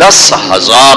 10,000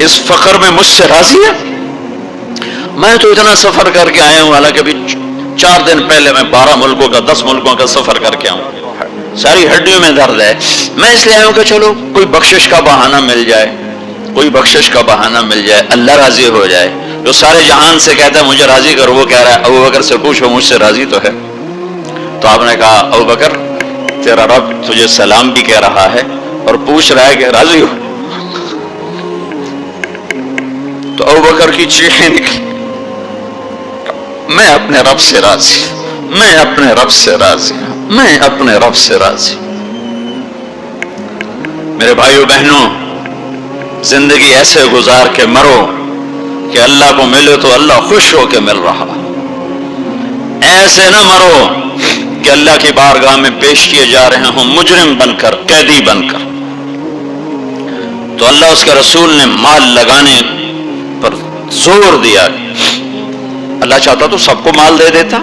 اس فخر میں مجھ سے راضی ہے؟ میں تو اتنا سفر کر کے آیا ہوں، حالانکہ ابھی 4 دن پہلے میں 12 ملکوں کا 10 ملکوں کا سفر کر کے آؤں، ساری ہڈیوں میں درد ہے، میں اس لیے آیا ہوں کہ چلو کوئی بخشش کا بہانہ مل جائے، کوئی بخشش کا بہانہ مل جائے، اللہ راضی ہو جائے۔ جو سارے جہان سے کہتا ہے مجھے راضی کرو، وہ کہہ رہا ہے ابوبکر سے پوچھو مجھ سے راضی تو ہے۔ تو آپ نے کہا ابوبکر تیرا رب تجھے سلام بھی کہہ رہا ہے اور پوچھ رہا ہے کہ راضی ہو؟ تو ابوبکر کی چیخیں نکلی، میں اپنے رب سے راضی، میں اپنے رب سے راضی، میں اپنے رب سے راضی۔ میرے بھائیو بہنوں، زندگی ایسے گزار کے مرو کہ اللہ کو ملے تو اللہ خوش ہو کے مل رہا، ایسے نہ مرو کہ اللہ کی بارگاہ میں پیش کیے جا رہے ہوں مجرم بن کر، قیدی بن کر۔ تو اللہ اس کے رسول نے مال لگانے پر زور دیا۔ اللہ چاہتا تو سب کو مال دے دیتا،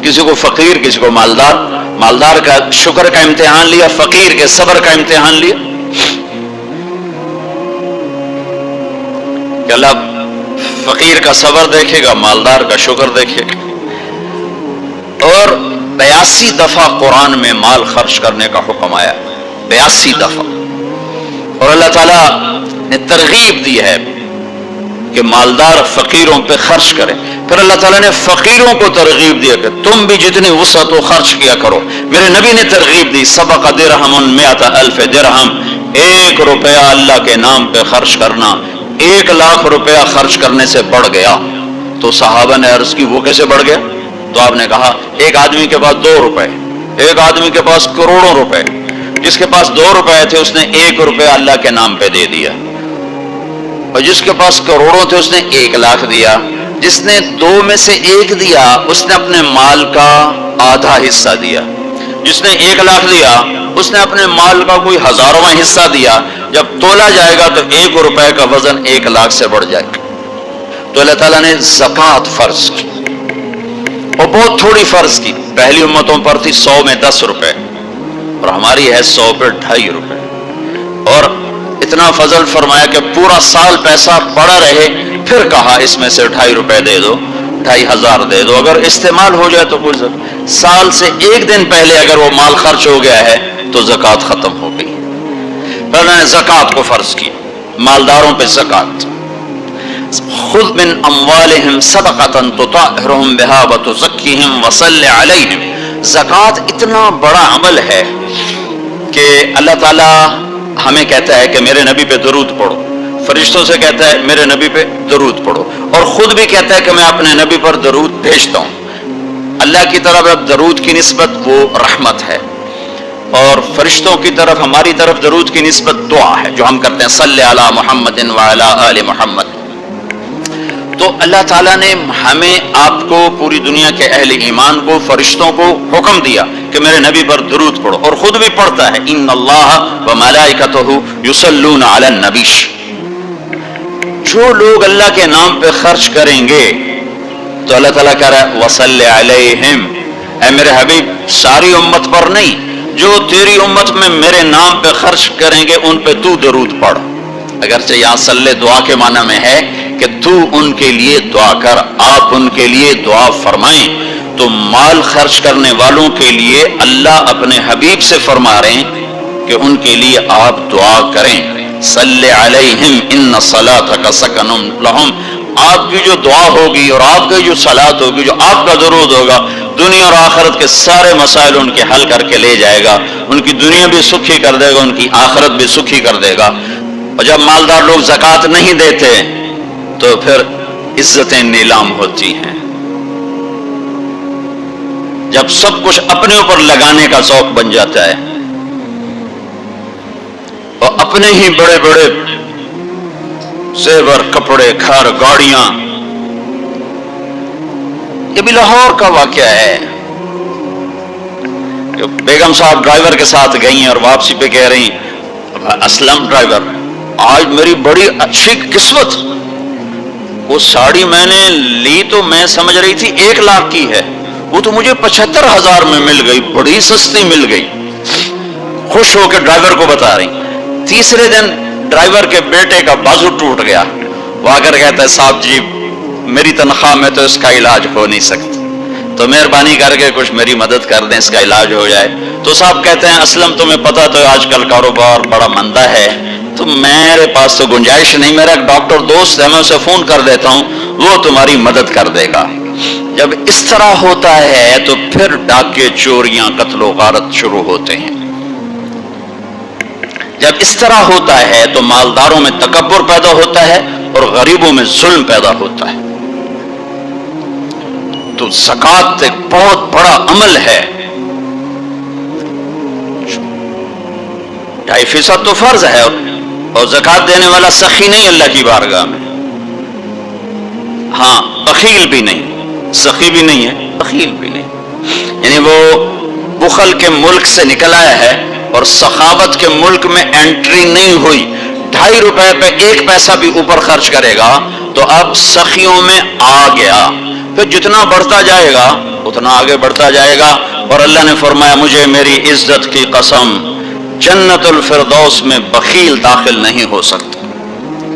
کسی کو فقیر کسی کو مالدار، مالدار کا شکر کا امتحان لیا، فقیر کے صبر کا امتحان لیا کہ اللہ فقیر کا صبر دیکھے گا، مالدار کا شکر دیکھے گا۔ اور 82 دفعہ قرآن میں مال خرچ کرنے کا حکم آیا، 82 دفعہ، اور اللہ تعالیٰ نے ترغیب دی ہے کہ مالدار فقیروں پہ خرچ کرے۔ پھر اللہ تعالیٰ نے فقیروں کو ترغیب دیا کہ تم بھی جتنی وسعت ہو خرچ کیا کرو۔ میرے نبی نے ترغیب دی، سبق درہم 100,000 درہم، 1 روپیہ اللہ کے نام پہ خرچ کرنا 1,00,000 روپیہ خرچ کرنے سے بڑھ گیا۔ تو صحابہ نے عرض کی وہ کیسے بڑھ گیا؟ تو آپ نے کہا ایک آدمی کے پاس 2 روپے، ایک آدمی کے پاس کروڑوں روپے، جس کے پاس 2 روپے تھے اس نے 1 روپیہ اللہ کے نام پہ دے دیا، اور جس کے پاس کروڑوں تھے اس نے 1,00,000 دیا۔ جس نے 2 میں سے 1 دیا اس نے اپنے مال کا آدھا حصہ دیا، جس نے 1,00,000 دیا اس نے اپنے مال کا کوئی 1000واں حصہ دیا۔ جب تولا جائے گا تو 1 روپے کا وزن 1,00,000 سے بڑھ جائے گا۔ تو اللہ تعالیٰ نے زکوٰۃ فرض کی، اور بہت تھوڑی فرض کی۔ پہلی امتوں پر تھی 100 میں 10 روپے، اور ہماری ہے 100 پہ 2.5 روپے، اور اتنا فضل فرمایا کہ پورا سال پیسہ پڑا رہے، پھر کہا اس میں سے 2.5 روپے دے دو، 2,500 دے دو، اگر استعمال ہو جائے تو کوئی سال سے 1 دن پہلے اگر وہ مال خرچ ہو گیا ہے تو زکوٰۃ ختم ہو گئی۔ پھر انہوں نے زکوٰۃ کو فرض کی، مالداروں پہ زکوٰۃ۔ خذ من اموالہم صدقۃ تطہرہم بہا وتزکیہم وصلی علیہم۔ زکوٰۃ اتنا بڑا عمل ہے کہ اللہ تعالیٰ ہمیں کہتا ہے کہ میرے نبی پہ درود پڑھو، فرشتوں سے کہتا ہے میرے نبی پہ درود پڑھو، اور خود بھی کہتا ہے کہ میں اپنے نبی پر درود بھیجتا ہوں۔ اللہ کی طرف درود کی نسبت وہ رحمت ہے، اور فرشتوں کی طرف ہماری طرف درود کی نسبت دعا ہے جو ہم کرتے ہیں، صلی علی محمد وعلی آل محمد۔ تو اللہ تعالیٰ نے ہمیں، آپ کو، پوری دنیا کے اہل ایمان کو، فرشتوں کو حکم دیا کہ میرے نبی پر درود پڑھو، اور خود بھی پڑھتا ہے، ان اللہ وملائکتہ یصلون علی النبی۔ جو لوگ اللہ کے نام پہ خرچ کریں گے تو اللہ تعالیٰ کہہ رہا ہے وصلی علیہم، اے میرے حبیب ساری امت پر نہیں، جو تیری امت میں میرے نام پہ خرچ کریں گے ان پہ تو درود پڑھ۔ اگرچہ یہاں صلی دعا کے معنی میں ہے کہ تو ان کے لیے دعا کر، آپ ان کے لیے دعا فرمائیں۔ تو مال خرچ کرنے والوں کے لیے اللہ اپنے حبیب سے فرما رہے ہیں کہ ان کے لیے آپ دعا کریں، صلی علیہم ان صلاتک سکن لہم۔ آپ کی جو دعا ہوگی اور آپ کی جو صلات ہوگی، جو آپ کا درود ہوگا، دنیا اور آخرت کے سارے مسائل ان کے حل کر کے لے جائے گا، ان کی دنیا بھی سکھی کر دے گا، ان کی آخرت بھی سکھی کر دے گا۔ اور جب مالدار لوگ زکوٰۃ نہیں دیتے تو پھر عزتیں نیلام ہوتی ہیں۔ جب سب کچھ اپنے اوپر لگانے کا ذوق بن جاتا ہے، اور اپنے ہی بڑے بڑے زیور، کپڑے، گھر، گاڑیاں۔ یہ بھی لاہور کا واقعہ ہے کہ بیگم صاحب ڈرائیور کے ساتھ گئی ہیں اور واپسی پہ کہہ رہی اسلم ڈرائیور، آج میری بڑی اچھی قسمت، وہ ساڑی میں نے لی تو میں سمجھ رہی تھی 1,00,000 کی ہے، وہ تو مجھے 75,000 میں مل گئی، بڑی سستی مل گئی۔ خوش ہو کے ڈرائیور کو بتا رہی۔ تیسرے دن ڈرائیور کے بیٹے کا بازو ٹوٹ گیا، وہ آ کر کہتا ہے صاحب جی میری تنخواہ میں تو اس کا علاج ہو نہیں سکتا، تو مہربانی کر کے کچھ میری مدد کر دیں، اس کا علاج ہو جائے۔ تو صاحب کہتے ہیں اسلم تمہیں پتہ تو آج کل کاروبار بڑا مندہ ہے، تو میرے پاس تو گنجائش نہیں، میرا ایک ڈاکٹر دوست ہے میں اسے فون کر دیتا ہوں، وہ تمہاری مدد کر دے گا۔ جب اس طرح ہوتا ہے تو پھر ڈاکے، چوریاں، قتل و غارت شروع ہوتے ہیں۔ جب اس طرح ہوتا ہے تو مالداروں میں تکبر پیدا ہوتا ہے اور غریبوں میں ظلم پیدا ہوتا ہے۔ تو زکوٰۃ ایک بہت بڑا عمل ہے، 2.5% تو فرض ہے، اور زکوٰۃ دینے والا سخی نہیں اللہ کی بارگاہ میں، ہاں بخیل بھی نہیں، سخی بھی نہیں ہے، بخیل بھی نہیں، یعنی وہ بخل کے ملک سے نکل آیا ہے اور سخاوت کے ملک میں انٹری نہیں ہوئی۔ 2.5 روپے پہ 1 پیسہ بھی اوپر خرچ کرے گا تو اب سخیوں میں آ گیا، پھر جتنا بڑھتا جائے گا اتنا آگے بڑھتا جائے گا۔ اور اللہ نے فرمایا مجھے میری عزت کی قسم جنت الفردوس میں بخیل داخل نہیں ہو سکتا۔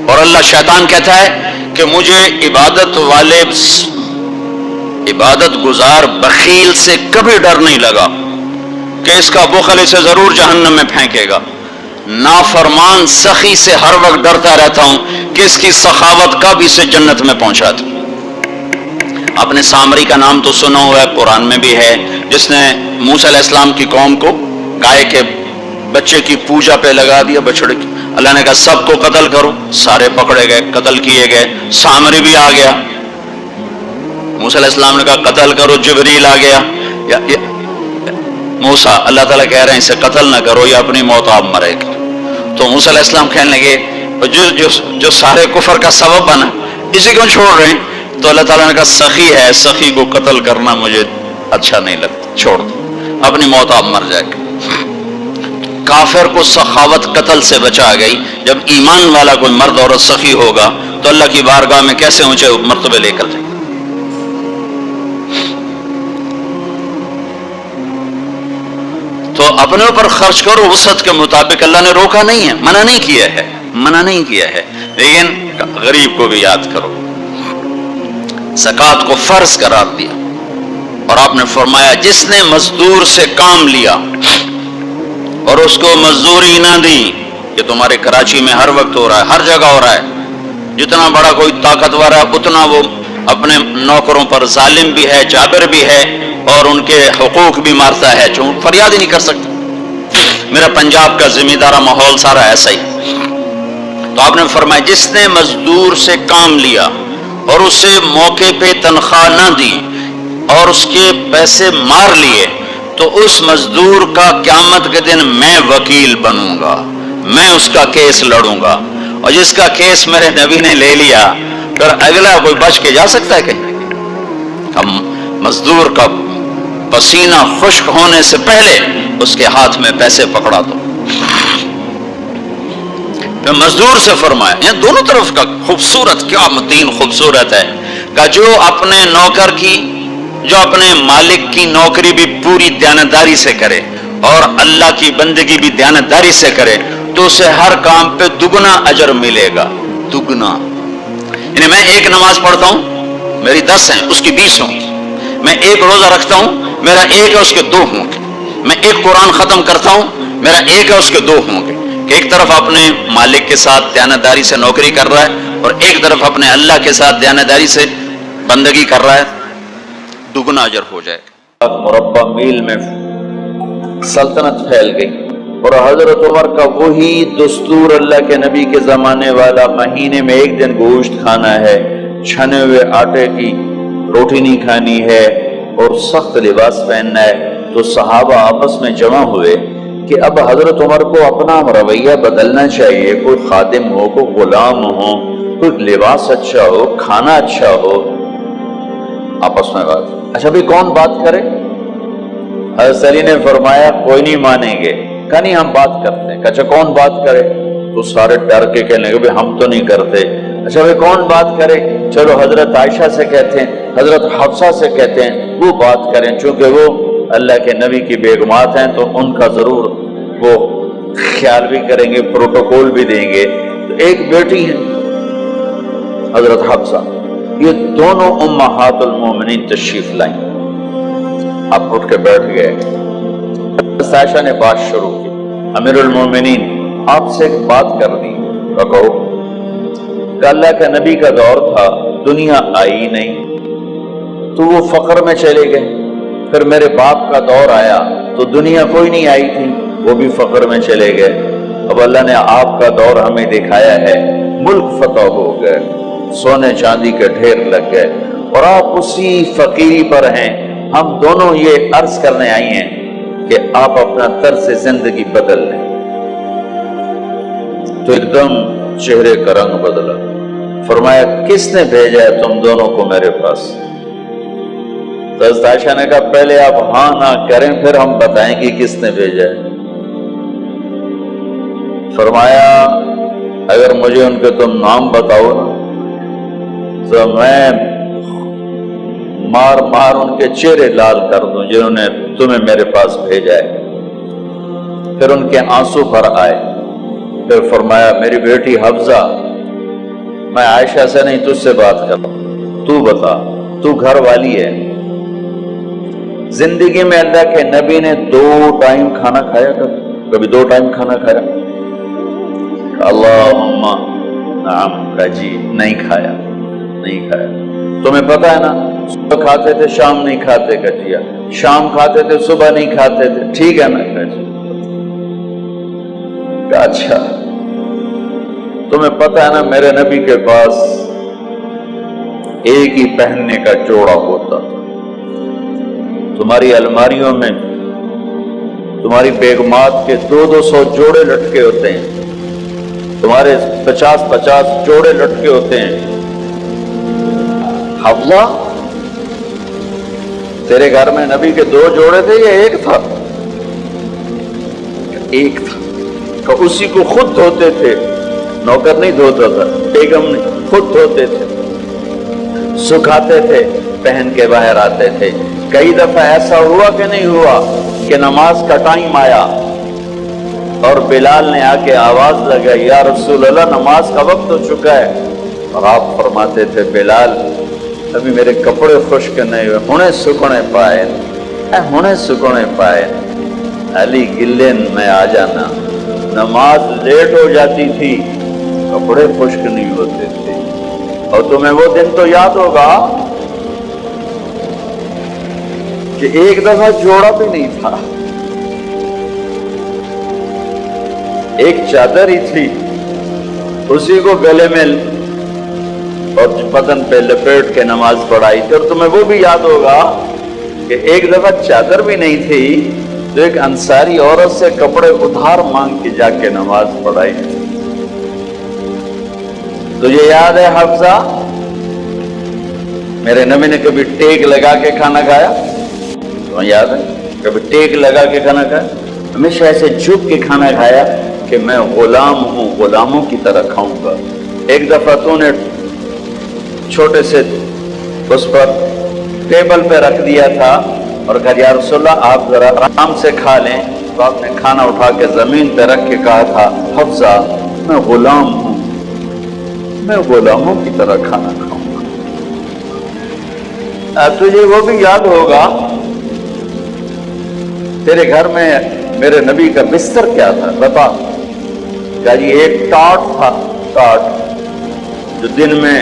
اور اللہ شیطان کہتا ہے کہ مجھے عبادت والے، عبادت گزار بخیل سے کبھی ڈر نہیں لگا کہ اس کا بخل اسے ضرور جہنم میں پھینکے گا۔ نافرمان سخی سے ہر وقت ڈرتا رہتا ہوں کہ اس کی سخاوت کب اسے جنت میں پہنچا دے۔ آپ نے سامری کا نام تو سنا ہوا ہے، قرآن میں بھی ہے، جس نے موسیٰ علیہ السلام کی قوم کو گائے کے بچے کی پوجا پہ لگا دیا، بچڑے کی۔ اللہ نے کہا سب کو قتل کرو، سارے پکڑے گئے، قتل کیے گئے۔ سامری بھی آ گیا، موسیٰ علیہ السلام نے کہا قتل کرو، جبریل آ گیا، موسیٰ اللہ تعالیٰ کہہ رہے ہیں اسے قتل نہ کرو، یہ اپنی موت آپ مرے گا۔ تو موسیٰ علیہ السلام کہنے لگے جو سارے کفر کا سبب بنا اسی کو چھوڑ رہے ہیں؟ تو اللہ تعالیٰ نے کہا سخی ہے، سخی کو قتل کرنا مجھے اچھا نہیں لگتا، چھوڑ دو، اپنی موت آپ مر جائے گا۔ کافر کو سخاوت قتل سے بچا گئی۔ جب ایمان والا کوئی مرد عورت سخی ہوگا تو اللہ کی بارگاہ میں کیسے اونچے مرتبے لے کر جائے گا۔ تو اپنے اوپر خرچ کرو وسعت کے مطابق، اللہ نے روکا نہیں ہے، منع نہیں کیا ہے، منع نہیں کیا ہے، لیکن غریب کو بھی یاد کرو۔ زکوٰۃ کو فرض قرار دیا اور آپ نے فرمایا جس نے مزدور سے کام لیا اور اس کو مزدوری نہ دی، یہ تمہارے کراچی میں ہر وقت ہو رہا ہے، ہر جگہ ہو رہا ہے، جتنا بڑا کوئی طاقتور ہے اتنا وہ اپنے نوکروں پر ظالم بھی ہے، جابر بھی ہے، اور ان کے حقوق بھی مارتا ہے، جو فریاد ہی نہیں کر سکتا۔ میرا پنجاب کا زمیندارہ ماحول سارا ایسا ہی۔ تو آپ نے فرمایا جس نے مزدور سے کام لیا اور اسے موقع پہ تنخواہ نہ دی اور اس کے پیسے مار لیے تو اس مزدور کا قیامت کے دن میں وکیل بنوں گا، میں اس کا کیس لڑوں گا، اور جس کا کیس میرے نبی نے لے لیا پھر اگلا کوئی بچ کے جا سکتا ہے کہیں؟ اب مزدور کا پسینہ خشک ہونے سے پہلے اس کے ہاتھ میں پیسے پکڑا دو۔ پھر مزدور سے فرمایا، یہ دونوں طرف کا خوبصورت، کیا متین خوبصورت ہے کہ جو اپنے نوکر کی، جو اپنے مالک کی نوکری بھی پوری دیانتداری سے کرے اور اللہ کی بندگی بھی دیانتداری سے کرے تو اسے ہر کام پہ دگنا اجر ملے گا، دگنا۔ یعنی میں ایک نماز پڑھتا ہوں، میری 10 ہیں، اس کی 20 ہوں گی۔ میں ایک روزہ رکھتا ہوں، میرا 1 ہے، اس کے 2 ہوں گے۔ میں ایک قرآن ختم کرتا ہوں، میرا 1 ہے، اس کے 2 ہوں گے۔ کہ ایک طرف اپنے مالک کے ساتھ دیانتداری سے نوکری کر رہا ہے اور ایک طرف اپنے اللہ کے ساتھ دیانتداری سے بندگی کر رہا ہے، دگنا اجر ہو جائے گا۔ مربع میل میں سلطنت پھیل گئی اور حضرت عمر کا وہی دستور اللہ کے نبی کے زمانے والا، مہینے میں 1 دن گوشت کھانا ہے، چھنے ہوئے آٹے کی روٹی نہیں کھانی ہے اور سخت لباس پہننا ہے۔ تو صحابہ آپس میں جمع ہوئے کہ اب حضرت عمر کو اپنا رویہ بدلنا چاہیے، کوئی خادم ہو، کوئی غلام ہو، کوئی لباس اچھا ہو، کھانا اچھا ہو۔ آپس میں بات، اچھا بھی کون بات کرے؟ حضرت علی نے فرمایا کوئی نہیں مانیں گے، کہا نہیں ہم بات کرتے ہیں۔ اچھا کون بات کرے؟ تو سارے ڈر کے کہنے لگے ہم تو نہیں کرتے۔ اچھا بھائی کون بات کرے؟ چلو حضرت عائشہ سے کہتے ہیں، حضرت حفصہ سے کہتے ہیں وہ بات کریں، چونکہ وہ اللہ کے نبی کی بیگمات ہیں تو ان کا ضرور وہ خیال بھی کریں گے، پروٹوکول بھی دیں گے۔ تو ایک بیٹی ہے، حضرت حفصہ، یہ دونوں امہات المومنین تشریف لائیں. آپ اٹھ کے بیٹھ گئے. حضرت عائشہ نے بات شروع کی. امیر المومنین، آپ سے ایک بات کرنی ہے. کہو. کہ اللہ کے نبی کا دور تھا، دنیا آئی نہیں تو وہ فقر میں چلے گئے. پھر میرے باپ کا دور آیا تو دنیا کوئی نہیں آئی تھی، وہ بھی فقر میں چلے گئے. اب اللہ نے آپ کا دور ہمیں دکھایا ہے، ملک فتح ہو گئے، سونے چاندی کے ڈھیر لگ گئے، اور آپ اسی فقیری پر ہیں. ہم دونوں یہ عرض کرنے آئی ہیں کہ آپ اپنا طرز زندگی بدل لیں. تو ایک دم چہرے کا رنگ بدلا. فرمایا کس نے بھیجا ہے تم دونوں کو میرے پاس؟ تو حضرت عائشہ نے کہا پہلے آپ ہاں نہ کریں پھر ہم بتائیں گے کس نے بھیجا ہے. فرمایا اگر مجھے ان کے تم نام بتاؤ نا تو میں مار مار ان کے چہرے لال کر دوں جنہوں نے تمہیں میرے پاس بھیجا ہے. پھر ان کے آنسو بھر آئے. پھر فرمایا میری بیٹی حفصہ، میں عائشہ سے نہیں تجھ سے بات کر رہا ہوں، تو بتا، تو گھر والی ہے. زندگی میں اللہ کے نبی نے 2 ٹائم کھانا کھایا؟ کبھی 2 ٹائم کھانا کھایا؟ اللہم نعم. کہا جی نہیں کھایا، نہیں کھایا. تمہیں پتا ہے نا صبح کھاتے تھے شام نہیں کھاتے. کہا جی شام کھاتے تھے صبح نہیں کھاتے تھے. ٹھیک ہے نا. کہا جی. کہا اچھا تمہیں پتا ہے نا میرے نبی کے پاس ایک ہی پہننے کا جوڑا ہوتا تھا. تمہاری الماریوں میں تمہاری بیگمات کے 200 جوڑے لٹکے ہوتے ہیں، تمہارے 50 جوڑے لٹکے ہوتے ہیں. حفصہ تیرے گھر میں نبی کے 2 جوڑے تھے یا ایک تھا؟ ایک تھا. کہ اسی کو خود دھوتے تھے، نوکر نہیں دھوتا تھا، بیگم نہیں، خود دھوتے تھے، سکھاتے تھے، پہن کے باہر آتے تھے. کئی دفعہ ایسا ہوا کہ نہیں ہوا کہ نماز کا ٹائم آیا اور بلال نے آ کے آواز لگائی یا رسول اللہ نماز کا وقت ہو چکا ہے. اور آپ فرماتے تھے بلال ابھی میرے کپڑے خشک نہیں ہوئے، ہونے سکھنے پائے، ہونے سکھنے پائے. علی گلین میں آ جانا. نماز لیٹ ہو جاتی تھی، کپڑے خشک نہیں ہوتے تھے. اور تمہیں وہ دن تو یاد ہوگا کہ ایک دفعہ جوڑا بھی نہیں تھا، ایک چادر ہی تھی، اسی کو گلے میں اور بدن پہ لپیٹ کے نماز پڑھائی تھی. اور تمہیں وہ بھی یاد ہوگا کہ ایک دفعہ چادر بھی نہیں تھی تو ایک انصاری عورت سے کپڑے ادھار مانگ کے جا کے نماز پڑھائی تھی. تجھے یاد ہے حفصہ میرے نبی نے کبھی ٹیک لگا کے کھانا کھایا؟ تمہیں یاد ہے کبھی ٹیک لگا کے کھانا کھایا؟ ہمیشہ ایسے جھک کے کھانا کھایا کہ میں غلام ہوں، غلاموں کی طرح کھاؤں گا. ایک دفعہ تو نے چھوٹے سے اس پر ٹیبل پہ رکھ دیا تھا اور کہا یا رسول اللہ آپ ذرا آرام سے کھا لیں. تو آپ نے کھانا اٹھا کے زمین پہ رکھ کے کہا تھا حفصہ میں غلام ہوں، میں غلاموں کی طرح کھانا کھاؤں گا. تجھے وہ بھی یاد ہوگا تیرے گھر میں میرے نبی کا بستر کیا تھا بتا؟ کہا جی ایک ٹاٹ تھا، ٹاٹ جو دن میں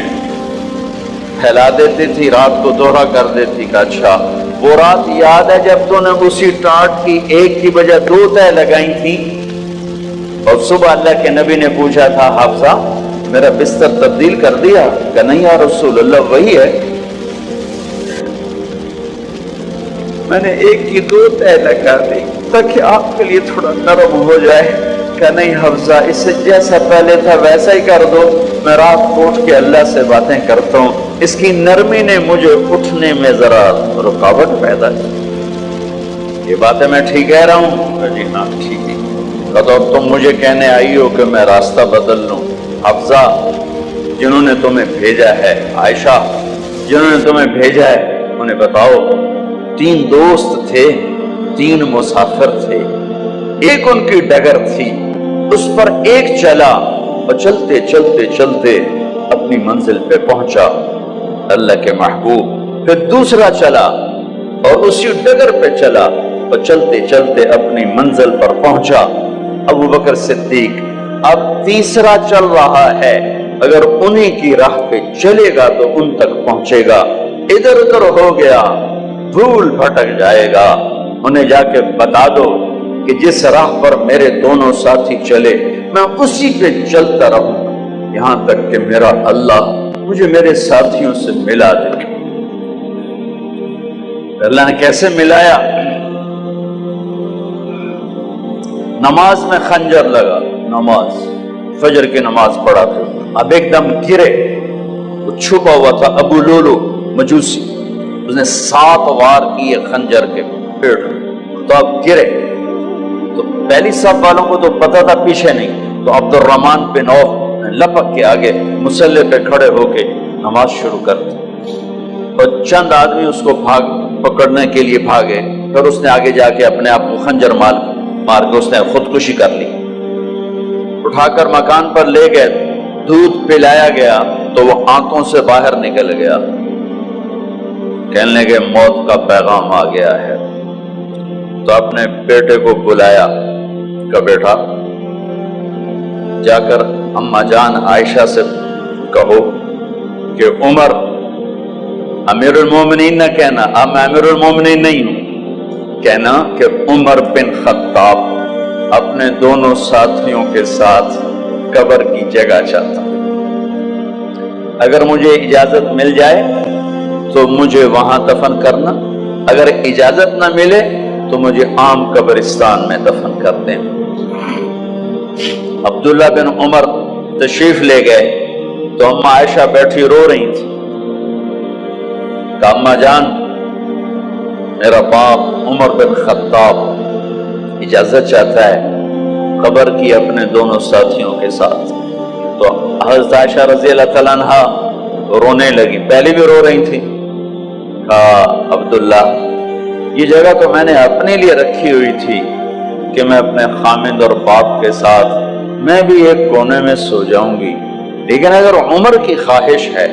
پھیلا دیتی تھی رات کو دوہرا کر دیتی. کا اچھا وہ رات یاد ہے جب تو نے اسی ٹاٹ کی ایک کی بجائے 2 تہ لگائی تھی اور صبح اللہ کے نبی نے پوچھا تھا حفصہ میرا بستر تبدیل کر دیا؟ کہ نہیں یا رسول اللہ وہی ہے، میں نے ایک کی 2 تہ لگا دی تاکہ آپ کے لیے تھوڑا نرم ہو جائے. کہ نہیں حفصہ اس سے جیسا پہلے تھا ویسا ہی کر دو، میں رات کو اٹھ کے اللہ سے باتیں کرتا ہوں، اس کی نرمی نے مجھے اٹھنے میں ذرا رکاوٹ پیدا کی. یہ باتیں میں ٹھیک کہہ رہا ہوں؟ جی ہاں ٹھیک ہے. تو تم مجھے کہنے آئی ہو کہ میں راستہ بدل لوں. حفصہ جنہوں نے تمہیں بھیجا ہے، عائشہ جنہوں نے تمہیں بھیجا ہے انہیں بتاؤ 3 دوست تھے، 3 مسافر تھے، ایک ان کی ڈگر تھی، اس پر ایک چلا اور چلتے چلتے چلتے اپنے اپنی منزل پہ پہنچا اللہ کے محبوب. پھر دوسرا چلا اور اسی ڈگر پہ چلا اور چلتے چلتے اپنی منزل پر پہنچا. ابو بکر صدیق اب تیسرا چل رہا ہے. اگر انہی کی راہ پہ چلے گا تو ان تک پہنچے گا. ادھر ادھر ہو گیا بھول بھٹک جائے گا. انہیں جا کے بتا دو کہ جس راہ پر میرے دونوں ساتھی چلے میں اسی پہ چلتا رہوں یہاں تک کہ میرا اللہ مجھے میرے ساتھیوں سے ملا دے. اللہ نے کیسے ملایا؟ نماز میں خنجر لگا. نماز فجر کی نماز پڑھا تھا. اب ایک دم گرے. وہ چھپا ہوا تھا ابو لولو مجوسی. اس نے 7 وار کیے خنجر کے پیٹ. تو اب گرے تو پہلی صف والوں کو تو پتا تھا پیچھے نہیں. تو عبد الرحمن بن عوف لپک کے آگے مصلی پہ کھڑے ہو کے نماز شروع کر دی. اور چند آدمی اس کو پکڑنے کے لیے بھاگے. پھر اس نے آگے جا کے اپنے آپ کو خنجر مار کے اس نے خودکشی کر لی. اٹھا کر مکان پر لے گئے. دودھ پلایا گیا تو وہ آنکھوں سے باہر نکل گیا. کہنے لگے موت کا پیغام آ گیا ہے. تو اپنے بیٹے کو بلایا کہ بیٹا جا کر اما جان عائشہ سے کہو کہ عمر امیر المومنین نہ کہنا. اب میں امیر المومنین نہیں ہوں. کہنا کہ عمر بن خطاب اپنے دونوں ساتھیوں کے ساتھ قبر کی جگہ چاہتا. اگر مجھے اجازت مل جائے تو مجھے وہاں دفن کرنا. اگر اجازت نہ ملے تو مجھے عام قبرستان میں دفن کر دیں. عبداللہ بن عمر تشریف لے گئے تو اما عائشہ بیٹھی رو رہی تھی. کہ اما جان میرا باپ عمر بن خطاب اجازت چاہتا ہے قبر کی اپنے دونوں ساتھیوں کے ساتھ. تو حضرت عائشہ رضی اللہ تعالیٰ عنہا رونے لگی. پہلے بھی رو رہی تھی. کہا عبداللہ یہ جگہ تو میں نے اپنے لیے رکھی ہوئی تھی کہ میں اپنے خامند اور باپ کے ساتھ میں بھی ایک کونے میں سو جاؤں گی. لیکن اگر عمر کی خواہش ہے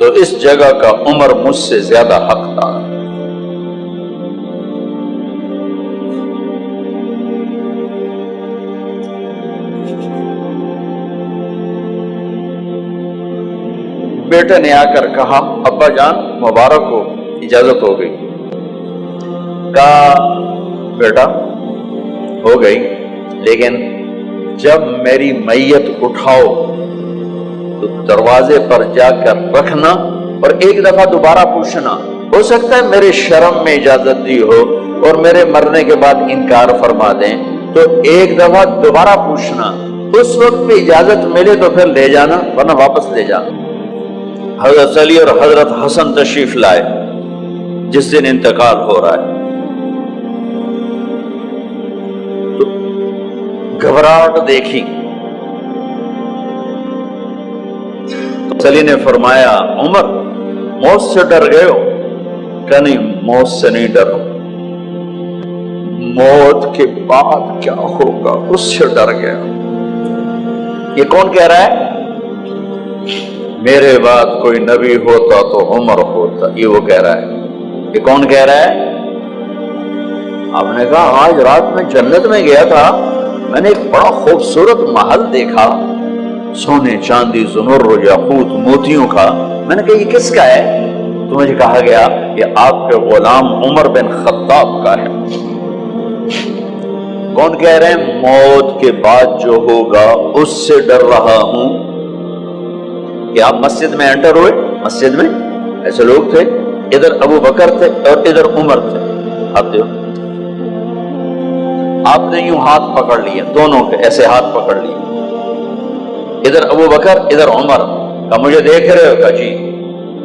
تو اس جگہ کا عمر مجھ سے زیادہ حقدار ہے. بیٹے نے آ کر کہا ابا جان مبارک ہو اجازت ہو گئی. کہا بیٹا ہو گئی لیکن جب میری میت اٹھاؤ تو دروازے پر جا کر رکھنا اور ایک دفعہ دوبارہ پوچھنا. ہو سکتا ہے میرے شرم میں اجازت دی ہو اور میرے مرنے کے بعد انکار فرما دیں تو ایک دفعہ دوبارہ پوچھنا. اس وقت پہ اجازت ملے تو پھر لے جانا ورنہ واپس لے جانا. حضرت علی اور حضرت حسن تشریف لائے جس دن انتقال ہو رہا ہے. تو گھبراہٹ دیکھی. علی نے فرمایا عمر موت سے ڈر گئے ہو؟ کہ نہیں موت سے نہیں ڈرا. موت کے بعد کیا ہوگا اس سے ڈر گیا. یہ کون کہہ رہا ہے؟ میرے بعد کوئی نبی ہوتا تو عمر ہوتا. یہ وہ کہہ رہا ہے. یہ کون کہہ رہا ہے؟ آپ نے کہا آج رات میں جنت میں گیا تھا میں نے ایک بڑا خوبصورت محل دیکھا سونے چاندی زمر و یاقوت موتیوں کا. میں نے کہا یہ کس کا ہے؟ تو مجھے کہا گیا یہ آپ کے غلام عمر بن خطاب کا ہے. کون کہہ رہے ہیں موت کے بعد جو ہوگا اس سے ڈر رہا ہوں. کہ آپ مسجد میں انٹر ہوئے. مسجد میں ایسے لوگ تھے ادھر ابو بکر تھے اور ادھر عمر تھے. آپ دیکھو آپ نے یوں ہاتھ پکڑ لیے دونوں کے ایسے ہاتھ پکڑ لیے. ادھر ابو بکر ادھر عمر. کہا مجھے دیکھ رہے ہو؟ کہا جی.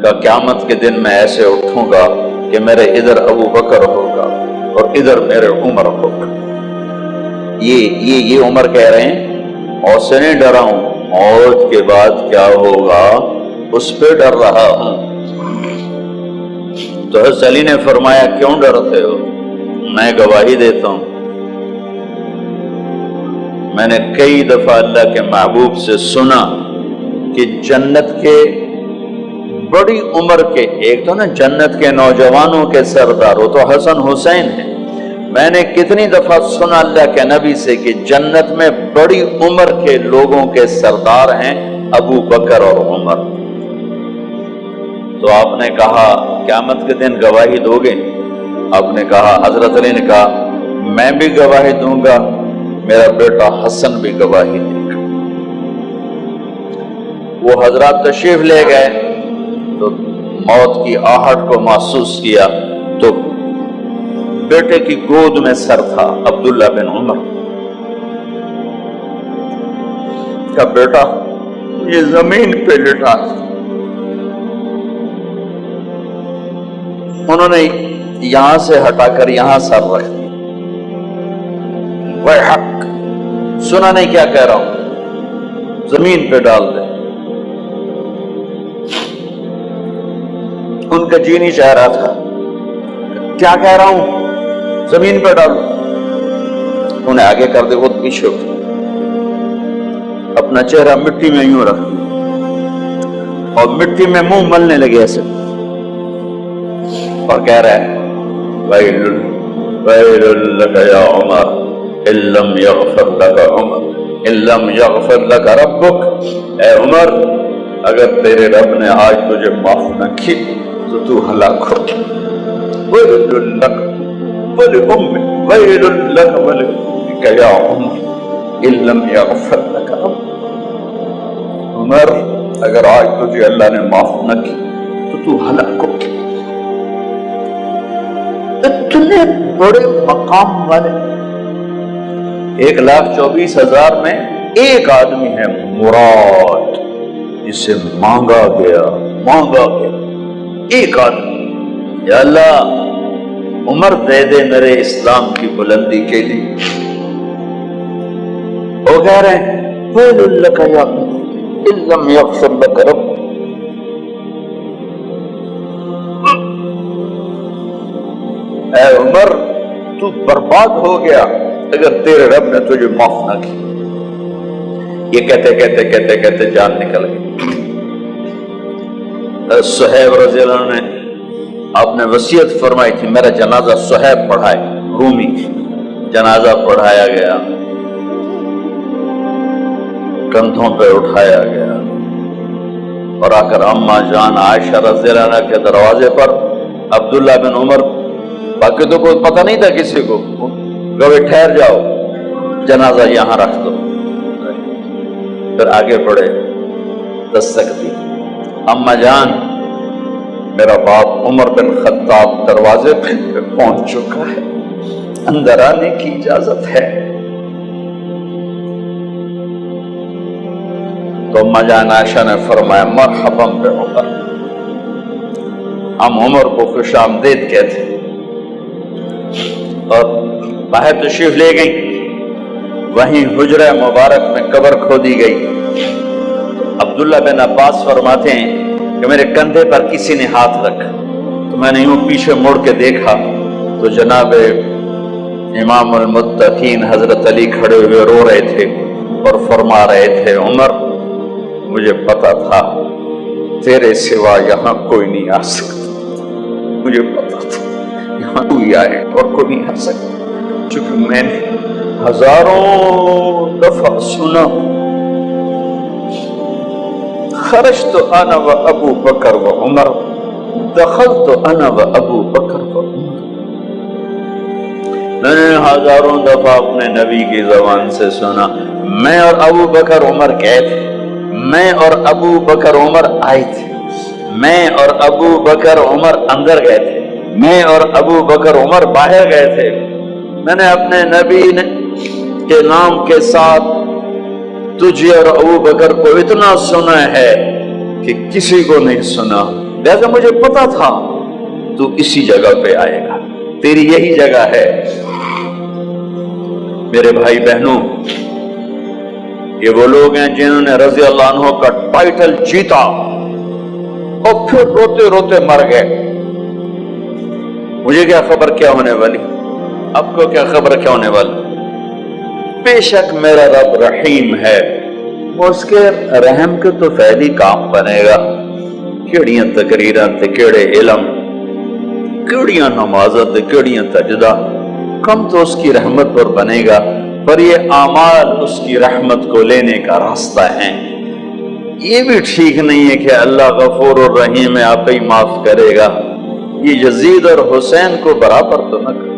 کہا قیامت کے دن میں ایسے اٹھوں گا کہ میرے ادھر ابو بکر ہوگا اور ادھر میرے عمر ہوگا. یہ عمر کہہ رہے ہیں اور سے نہیں ڈرا ہوں موت کے بعد کیا ہوگا اس پہ ڈر رہا ہوں. تو حضرت علی نے فرمایا کیوں ڈرتے ہو؟ میں گواہی دیتا ہوں میں نے کئی دفعہ اللہ کے محبوب سے سنا کہ جنت کے بڑی عمر کے، ایک تو نا جنت کے نوجوانوں کے سردار وہ تو حسن حسین ہیں، میں نے کتنی دفعہ سنا اللہ کے نبی سے کہ جنت میں بڑی عمر کے لوگوں کے سردار ہیں ابو بکر اور عمر۔ تو آپ نے کہا قیامت کے دن گواہی دو گے؟ آپ نے کہا، حضرت علی نے کہا میں بھی گواہی دوں گا، میرا بیٹا حسن بھی گواہی دے گا۔ وہ حضرات تشریف لے گئے تو موت کی آہٹ کو محسوس کیا تو بیٹے کی گود میں سر تھا عبداللہ بن عمر کا، بیٹا یہ زمین پہ لٹا۔ انہوں نے یہاں سے ہٹا کر یہاں سر رکھ دیا۔ وہ حق سنا نہیں کیا کہہ رہا ہوں، زمین پہ ڈال دے۔ ان کا جی نہیں چاہ رہا تھا، کیا کہہ رہا ہوں، زمین پہ ڈالو۔ انہیں آگے کر دے، وہ پیچھے اٹھ، اپنا چہرہ مٹی میں یوں رکھ اور مٹی میں منہ ملنے لگے ایسے، اور کہہ رہا ہے وَيْلٌ لَكَ يَا عُمَرْ إِن لَّمْ يَغْفِرْ لَكَ عُمَرْ إِن لَّمْ يَغْفِرْ لَكَ رَبُّكَ، اے عمر اگر تیرے رب نے آج تجھے معاف نہ کی تو تو ہلاک ہو۔ وَيْلٌ لَكَ وَلِأُمِّكَ وَيْلٌ لَكَ وَلِأُمِّكَ يَا عُمَرْ إِن لَّمْ يَغْفِرْ لَكَ رَبُّكَ، عمر اگر آج تجھے اللہ نے معاف نہ کی تو تو ہلاک ہو۔ اتنے بڑے مقام والے، 1,24,000 میں ایک آدمی ہے مراد، جسے مانگا گیا ایک آدمی، یا اللہ عمر دے دے میرے اسلام کی بلندی کے لیے۔ وہ کہہ رہے ہیں وَيْلٌ لَكَ يَا عُمَرْ إِن لَّمْ يَغْفِرْ لَكَ رَبُّكَ، اے عمر تو برباد ہو گیا اگر تیرے رب نے تجھے معاف نہ کی۔ یہ کہتے جان نکل گئی۔ صہیب رضی اللہ عنہ نے آپ نے وصیت فرمائی تھی میرا جنازہ صہیب پڑھائے، رومی جنازہ پڑھایا گیا، کندھوں پہ اٹھایا گیا، اور آ کر اماں جان عائشہ رضی اللہ عنہ کے دروازے پر عبداللہ بن عمر، باقی تو کوئی پتہ نہیں تھا کسی کو، گوے ٹھہر جاؤ جنازہ یہاں رکھ دو، پھر آگے بڑھے، دستک دی، اماں جان میرا باپ عمر بن خطاب دروازے پہ پہنچ چکا ہے، اندر آنے کی اجازت ہے۔ تو اماں جان عائشہ نے فرمایا مرحبا بعمر، ہم عمر کو خوش آمدید کہتے، اور باہر تشریف لے گئی۔ وہیں حجرہ مبارک میں قبر کھودی گئی۔ عبداللہ بن عباس فرماتے ہیں کہ میرے کندھے پر کسی نے ہاتھ رکھا تو میں نے یوں پیچھے مڑ کے دیکھا تو جناب امام المتقین حضرت علی کھڑے ہوئے رو رہے تھے اور فرما رہے تھے عمر مجھے پتا تھا تیرے سوا یہاں کوئی نہیں آ سکتا، مجھے پتا تھا یہاں کوئی آئے اور کوئی نہیں آ سکتا، چونکہ میں نے ہزاروں دفعہ سنا خرجت انا و ابو بکر و عمر دخلت انا و ابو بکر و عمر، میں نے ہزاروں دفعہ اپنے نبی کی زبان سے سنا میں اور ابو بکر عمر گئے تھے، میں اور ابو بکر عمر آئے تھے، میں اور ابو بکر عمر اندر گئے تھے، میں اور ابو بکر عمر باہر گئے تھے، میں نے اپنے نبی کے نام کے ساتھ تجھے اور ابو بکر کو اتنا سنا ہے کہ کسی کو نہیں سنا، لہذا مجھے پتا تھا تو اسی جگہ پہ آئے گا، تیری یہی جگہ ہے۔ میرے بھائی بہنوں، یہ وہ لوگ ہیں جنہوں نے رضی اللہ عنہ کا ٹائٹل جیتا اور پھر روتے روتے مر گئے۔ مجھے کیا خبر کیا ہونے والی، آپ کو کیا خبر کیا ہونے والی؟ بے شک میرا رب رحیم ہے، اس کے رحم کے تو فائدی کام بنے گا، کیڑیاں تقریراں تے کیڑے علم، کیڑیاں نمازت تے کیڑیاں سجدہ، کم تو اس کی رحمت پر بنے گا، پر یہ اعمال اس کی رحمت کو لینے کا راستہ ہیں۔ یہ بھی ٹھیک نہیں ہے کہ اللہ غفور الرحیم ہے، آپ ہی معاف کرے گا، یہ یزید اور حسین کو برابر تو نہ کرے۔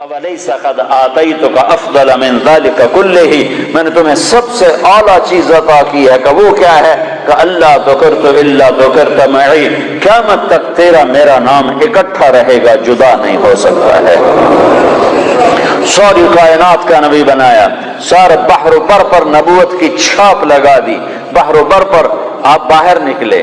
وَلَيْسَ قَدْ آتَيْتُكَ أَفْضَلَ مِنْ ذَلِكَ كُلِّهِ، میں نے تمہیں سب سے اعلیٰ چیز عطا کی ہے کہ وہ کیا ہے کہ اللہ ذکرت الا ذکرت معی، قیامت تک تیرا میرا نام اکٹھا رہے گا، جدا نہیں ہو سکتا ہے۔ ساری کائنات کا نبی بنایا، سارے بحر و بر پر نبوت کی چھاپ لگا دی، بحر و بر پر آپ باہر نکلے،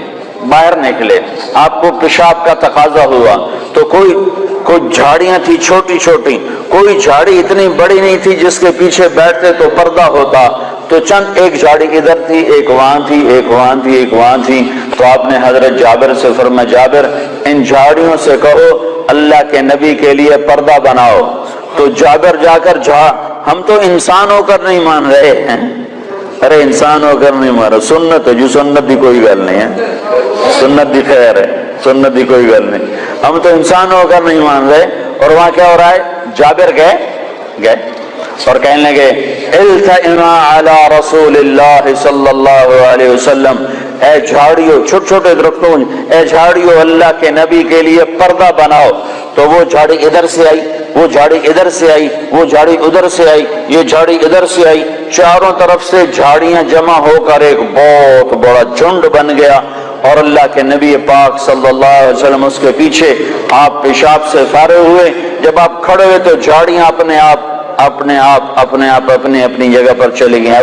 آپ کو پیشاب کا تقاضا ہوا تو کوئی جھاڑیاں تھی چھوٹی چھوٹی، کوئی جھاڑی اتنی بڑی نہیں تھی جس کے پیچھے بیٹھتے تو پردہ ہوتا، تو چند ایک جھاڑی ادھر تھی، ایک وہاں تھی، ایک وہاں تھی، ایک وہاں تھی، تو آپ نے حضرت جابر سے فرمایا جابر ان جھاڑیوں سے کہو اللہ کے نبی کے لیے پردہ بناؤ، تو جابر جا کر ہم تو انسان ہو کر نہیں مان رہے ہیں، ارے انسان ہو کر نہیں مان رہے، سنت ہے جو سنت بھی کوئی گل نہیں ہے، سنت بھی خیر ہے، سنت بھی کوئی گل نہیں، ہم تو انسان ہو کر نہیں مان رہے۔ اور وہاں کیا ہو رہا ہے، جابر گئے اور کہنے لگے التئما علی رسول اللہ صلی اللہ علیہ وسلم، اے جھاڑیوں، چھوٹے چھوٹے درختوں، اے جھاڑیوں اللہ کے نبی کے لیے پردہ بناؤ، تو وہ جھاڑی ادھر سے آئی، وہ جھاڑی ادھر سے آئی، وہ جھاڑی ادھر سے آئی، یہ جھاڑی ادھر سے آئی، چاروں طرف سے جھاڑیاں جمع ہو کر ایک بہت بڑا جھنڈ بن گیا، اور اللہ کے نبی پاک صلی اللہ علیہ وسلم اس کے پیچھے، آپ پیشاب سے فارغ ہوئے، جب آپ کھڑے ہوئے تو جھاڑیاں اپنے آپ اپنی جگہ پر چلی گئیں،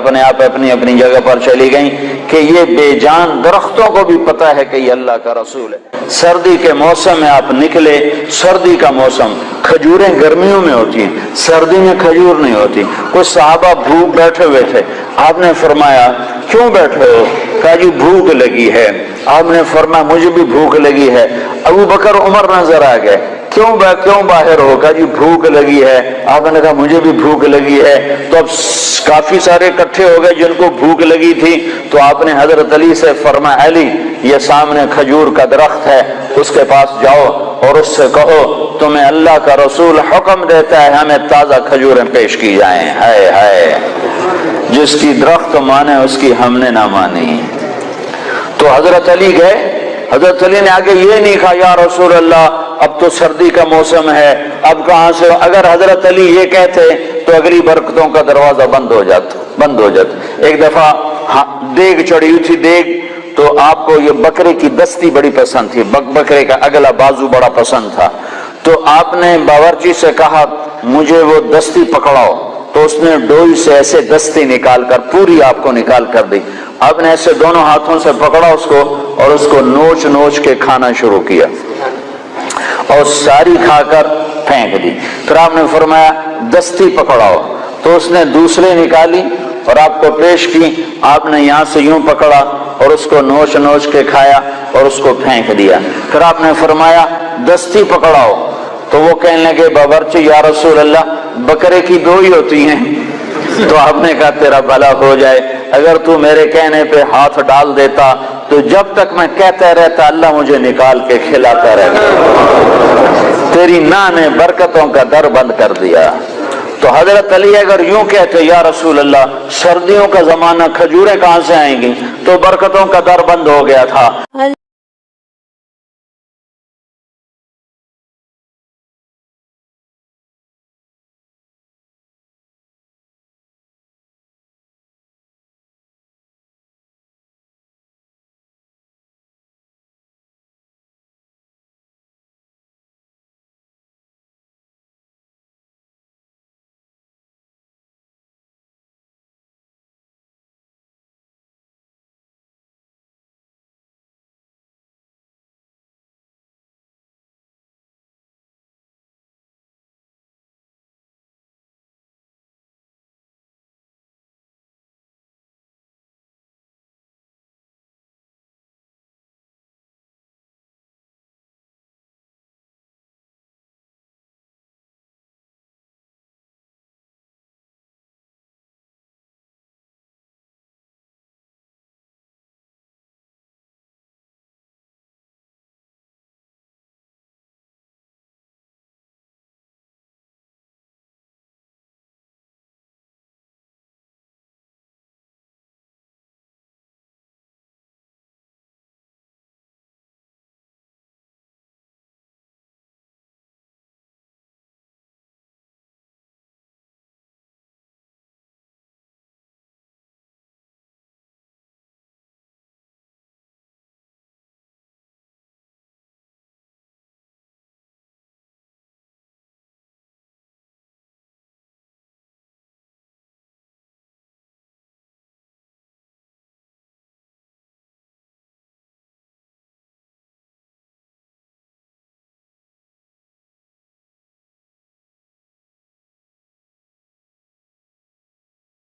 اپنی جگہ پر چلی گئیں، کہ یہ بے جان درختوں کو بھی پتا ہے کہ یہ اللہ کا رسول ہے۔ سردی کے موسم میں آپ نکلے، سردی کا موسم، کھجوریں گرمیوں میں ہوتی ہیں، سردی میں کھجور نہیں ہوتی، کچھ صحابہ بھوک بیٹھے ہوئے تھے، آپ نے فرمایا کیوں بیٹھے ہو؟ کہا جی بھوک لگی ہے۔ آپ نے فرمایا مجھے بھی بھوک لگی ہے۔ ابو بکر عمر نظر آ گئے، کیوں باہر ہو؟ کہا جی بھوک لگی ہے۔ آپ نے کہا مجھے بھی بھوک لگی ہے۔ تو اب کافی سارے اکٹھے ہو گئے جن کو بھوک لگی تھی، تو آپ نے حضرت علی سے فرمایا علی یہ سامنے کھجور کا درخت ہے، اس کے پاس جاؤ اور اس سے کہو تمہیں اللہ کا رسول حکم دیتا ہے ہمیں تازہ کھجوریں پیش کی جائیں۔ ہائے ہائے، جس کی درخت مانے اس کی ہم نے نہ مانی۔ تو حضرت علی گئے، حضرت علی نے آگے یہ نہیں کہا یا رسول اللہ اب تو سردی کا موسم ہے، اب کہاں سے؟ اگر حضرت علی یہ کہتے تو اگلی برکتوں کا دروازہ بند ہو جاتا۔ ایک دفعہ دیگ چڑھی ہوئی تھی، دیگ تو آپ کو یہ بکرے کی دستی بڑی پسند تھی، بکرے کا اگلا بازو بڑا پسند تھا، تو آپ نے باورچی سے کہا مجھے وہ دستی پکڑاؤ، تو اس نے ڈوئی سے ایسے دستی نکال کر پوری آپ کو نکال کر دی۔ آپ نے ایسے دونوں ہاتھوں سے پکڑا اس کو اور اس کو نوچ نوچ کے کھانا شروع کیا اور ساری کھا کر پھینک دی۔ پھر آپ نے فرمایا دستی پکڑاؤ، تو اس نے دوسری نکالی اور آپ کو پیش کی، آپ نے یہاں سے یوں پکڑا اور اس کو نوچ نوچ کے کھایا اور اس کو پھینک دیا۔ پھر آپ نے فرمایا دستی پکڑاؤ، تو وہ کہنے لگے باورچی یا رسول اللہ بکرے کی دو ہی ہوتی ہیں۔ تو آپ نے کہا تیرا بھلا ہو جائے، اگر تو میرے کہنے پہ ہاتھ ڈال دیتا تو جب تک میں کہتا رہتا اللہ مجھے نکال کے کھلاتا رہتا، تیری نا نے برکتوں کا در بند کر دیا۔ تو حضرت علی اگر یوں کہتے یا رسول اللہ سردیوں کا زمانہ کھجوریں کہاں سے آئیں گی، تو برکتوں کا در بند ہو گیا تھا۔